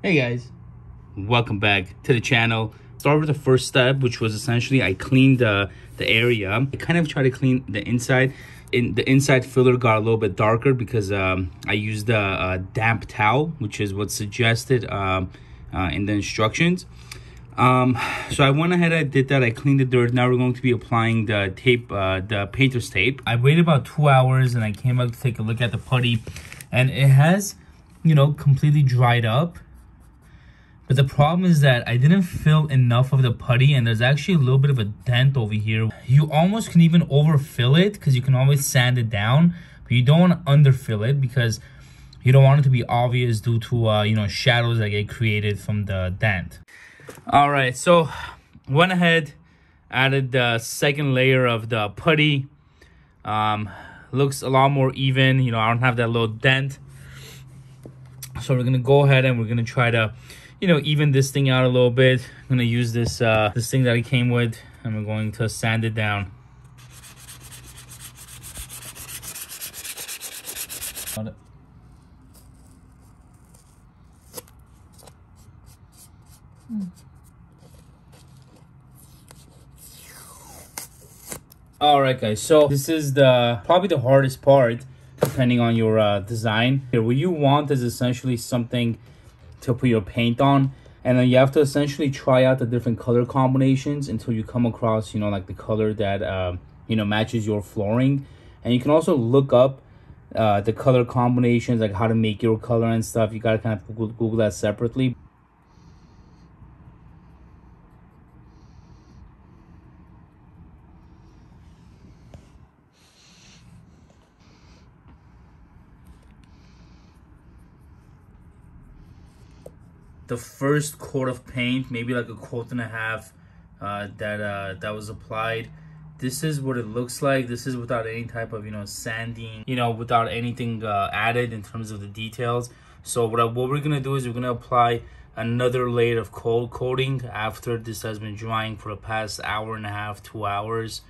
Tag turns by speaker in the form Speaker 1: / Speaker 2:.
Speaker 1: Hey guys, welcome back to the channel. Start with the first step, which was essentially I cleaned the area. I kind of tried to clean the inside. The inside filler got a little bit darker because I used a damp towel, which is what's suggested in the instructions. So I went ahead, I did that, I cleaned the dirt. Now we're going to be applying the tape, the painter's tape. I waited about 2 hours and I came up to take a look at the putty, and it has, you know, completely dried up. But the problem is that I didn't fill enough of the putty, and there's actually a little bit of a dent over here. You almost can even overfill it because you can always sand it down, but you don't want to underfill it because you don't want it to be obvious due to you know, shadows that get created from the dent. All right, so went ahead, added the second layer of the putty. Looks a lot more even. You know, I don't have that little dent. So we're gonna go ahead and we're gonna try to, you know, even this thing out a little bit. I'm gonna use this this thing that I came with, and we're going to sand it down. Got it. All right, guys. So this is probably the hardest part, depending on your design. Here, what you want is essentially something to put your paint on, and then you have to essentially try out the different color combinations until you come across, you know, like the color that you know, matches your flooring. And you can also look up the color combinations, like how to make your color and stuff. You gotta kind of Google that separately. The first coat of paint, maybe like a coat and a half, that was applied. This is what it looks like. This is without any type of, you know, sanding, you know, without anything added in terms of the details. So what we're gonna do is we're gonna apply another layer of cold coating after this has been drying for the past hour and a half, 2 hours.